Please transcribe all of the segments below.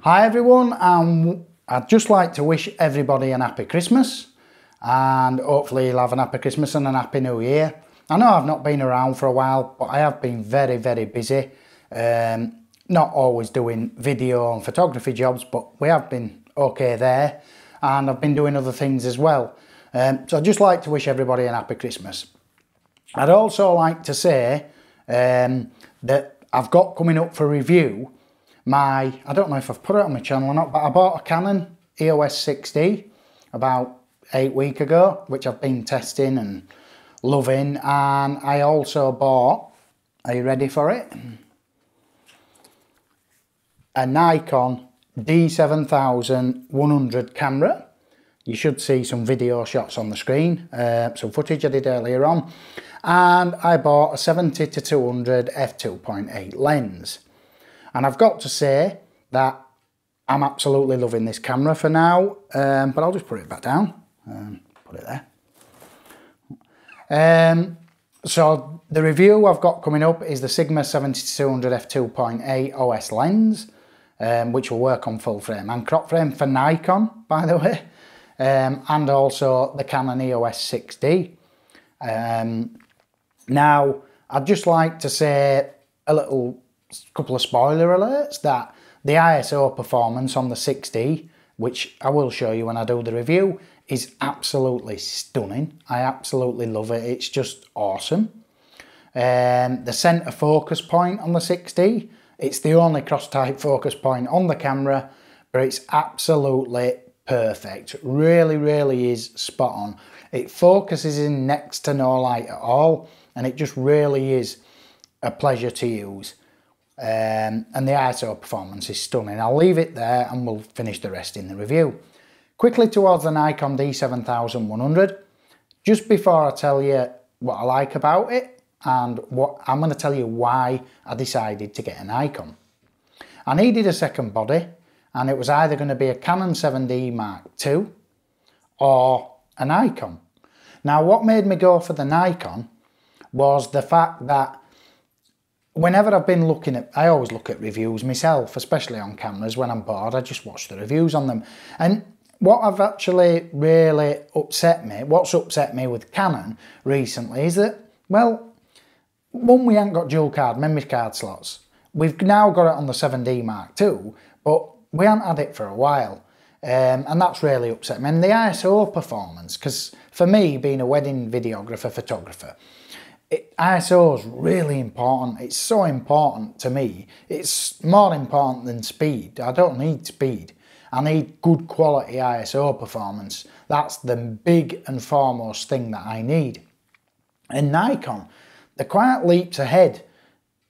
Hi everyone, I'd just like to wish everybody an happy Christmas, and hopefully you'll have an happy Christmas and an happy New Year. I know I've not been around for a while, but I have been very busy, not always doing video and photography jobs, but we have been okay there, and I've been doing other things as well. So I'd just like to wish everybody an happy Christmas. I'd also like to say that I've got coming up for review I don't know if I've put it on my channel or not, but I bought a Canon EOS 6D about 8 weeks ago, which I've been testing and loving. And I also bought, are you ready for it? A Nikon D7100 camera. You should see some video shots on the screen, some footage I did earlier on. And I bought a 70-200 f2.8 lens. And I've got to say that I'm absolutely loving this camera for now, but I'll just put it back down, put it there. So the review I've got coming up is the Sigma 70-200 f2.8 OS lens, which will work on full frame and crop frame for Nikon, by the way, and also the Canon EOS 6D. Now, I'd just like to say a couple of spoiler alerts that the ISO performance on the 6D, which I will show you when I do the review, is absolutely stunning. I absolutely love it. It's just awesome. The center focus point on the 6D, it's the only cross-type focus point on the camera, but it's absolutely perfect. Really is spot on. It focuses in next to no light at all, and it just really is a pleasure to use. And the ISO performance is stunning. I'll leave it there and we'll finish the rest in the review. Quickly towards the Nikon D7100. Just before I tell you what I like about it and what I'm going to tell you why I decided to get a Nikon. I needed a second body, and it was either going to be a Canon 7D Mark II or a Nikon. Now, what made me go for the Nikon was the fact that whenever I've been looking at, I always look at reviews myself, especially on cameras. When I'm bored, I just watch the reviews on them. And what I've actually really what's upset me with Canon recently is that, well, one, we ain't got dual card memory card slots. We've now got it on the 7D Mark II, but we haven't had it for a while. And that's really upset me. And the ISO performance, because for me, being a wedding videographer, photographer, ISO is really important. It's so important to me. It's more important than speed. I don't need speed. I need good quality ISO performance. That's the big and foremost thing that I need. And Nikon, they're quite leaps ahead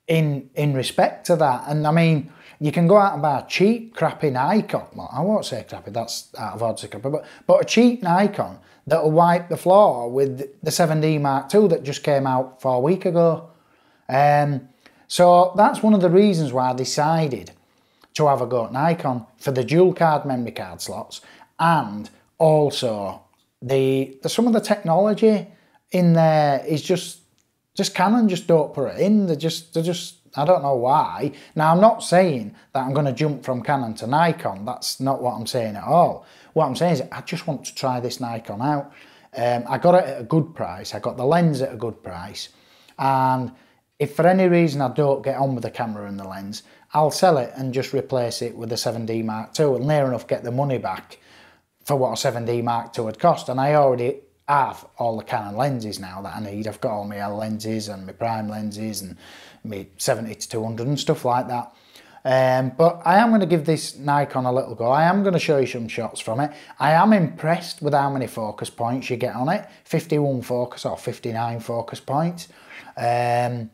in respect to that. And I mean, you can go out and buy a cheap, crappy Nikon. Well, I won't say crappy, that's out of order to crappy, but a cheap Nikon that'll wipe the floor with the 7D Mark II that just came out 4 weeks ago. So that's one of the reasons why I decided to have a go at Nikon, for the dual card memory card slots, and also some of the technology in there is just Canon just don't put it in. They're just I don't know why. Now, I'm not saying that I'm going to jump from Canon to Nikon. That's not what I'm saying at all. What I'm saying is I just want to try this Nikon out. I got it at a good price. I got the lens at a good price. And if for any reason I don't get on with the camera and the lens, I'll sell it and just replace it with a 7D Mark II and near enough get the money back for what a 7D Mark II would cost. And I already have all the Canon lenses now that I need. I've got all my L lenses and my prime lenses and my 70-200 and stuff like that. But I am going to give this Nikon a little go. I am going to show you some shots from it. I am impressed with how many focus points you get on it. 51 focus or 59 focus points. I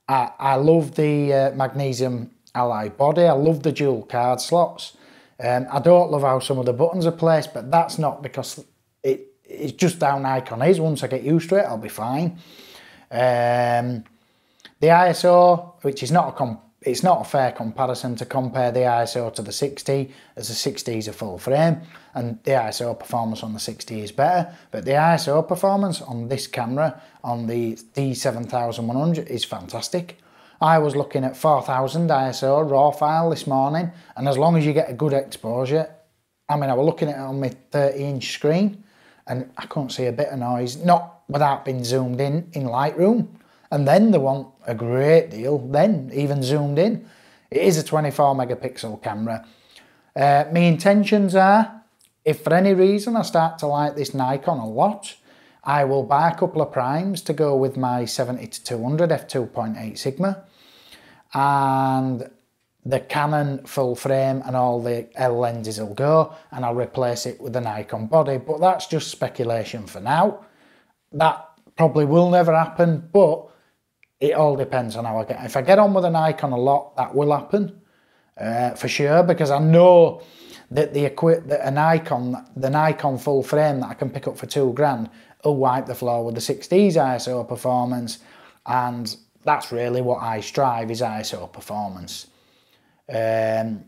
love the magnesium alloy body. I love the dual card slots. I don't love how some of the buttons are placed, but that's not because it's just how Nikon is. Once I get used to it, I'll be fine. The ISO, which is it's not a fair comparison to compare the ISO to the 60, as the 60 is a full frame, and the ISO performance on the 60 is better. But the ISO performance on this camera, on the D7100, is fantastic. I was looking at 4000 ISO raw file this morning, and as long as you get a good exposure, I mean, I was looking at it on my 30-inch screen and I couldn't see a bit of noise, not without being zoomed in Lightroom. And then they want a great deal, then even zoomed in. It is a 24 megapixel camera. My intentions are, if for any reason I start to like this Nikon a lot, I will buy a couple of primes to go with my 70-200 f2.8 Sigma, and the Canon full frame and all the L lenses will go, and I'll replace it with the Nikon body. But that's just speculation for now. That probably will never happen, but it all depends on how I get. If I get on with a Nikon a lot, that will happen for sure, because I know that the Nikon full frame that I can pick up for £2,000 will wipe the floor with the 60s ISO performance, and that's really what I strive, is ISO performance. And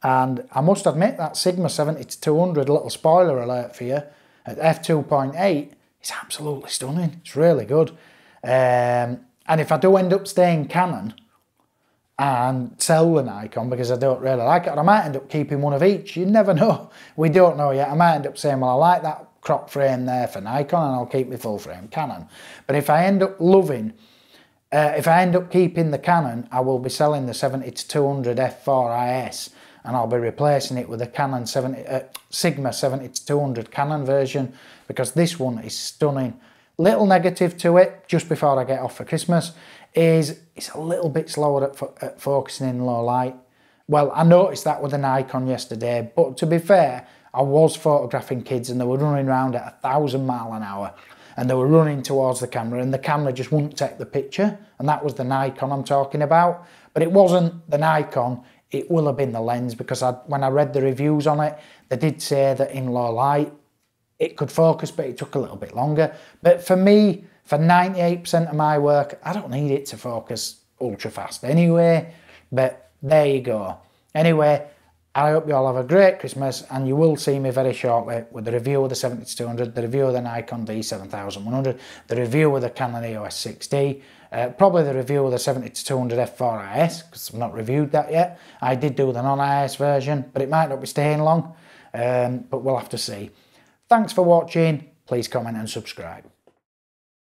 I must admit that Sigma 70-200, little spoiler alert for you, at f2.8 is absolutely stunning. It's really good. And if I do end up staying Canon and sell the Nikon because I don't really like it, or I might end up keeping one of each, you never know. We don't know yet. I might end up saying, well, I like that crop frame there for Nikon and I'll keep my full frame Canon. But if I end up if I end up keeping the Canon, I will be selling the 70-200 f4 IS, and I'll be replacing it with a Canon Sigma 70-200 Canon version, because this one is stunning. Little negative to it, just before I get off for Christmas, is it's a little bit slower at focusing in low light. Well, I noticed that with the Nikon yesterday, but to be fair, I was photographing kids and they were running around at 1,000 miles an hour. And they were running towards the camera, and the camera just wouldn't take the picture, and that was the Nikon I'm talking about. But it wasn't the Nikon, it will have been the lens, because when I read the reviews on it, they did say that in low light it could focus, but it took a little bit longer. But for me, for 98% of my work, I don't need it to focus ultra fast anyway. But there you go. Anyway, I hope you all have a great Christmas, and you will see me very shortly with the review of the 70-200, the review of the Nikon D7100, the review of the Canon EOS 6D, probably the review of the 70-200 f4 IS, because I've not reviewed that yet. I did do the non-IS version, but it might not be staying long, but we'll have to see. Thanks for watching. Please comment and subscribe.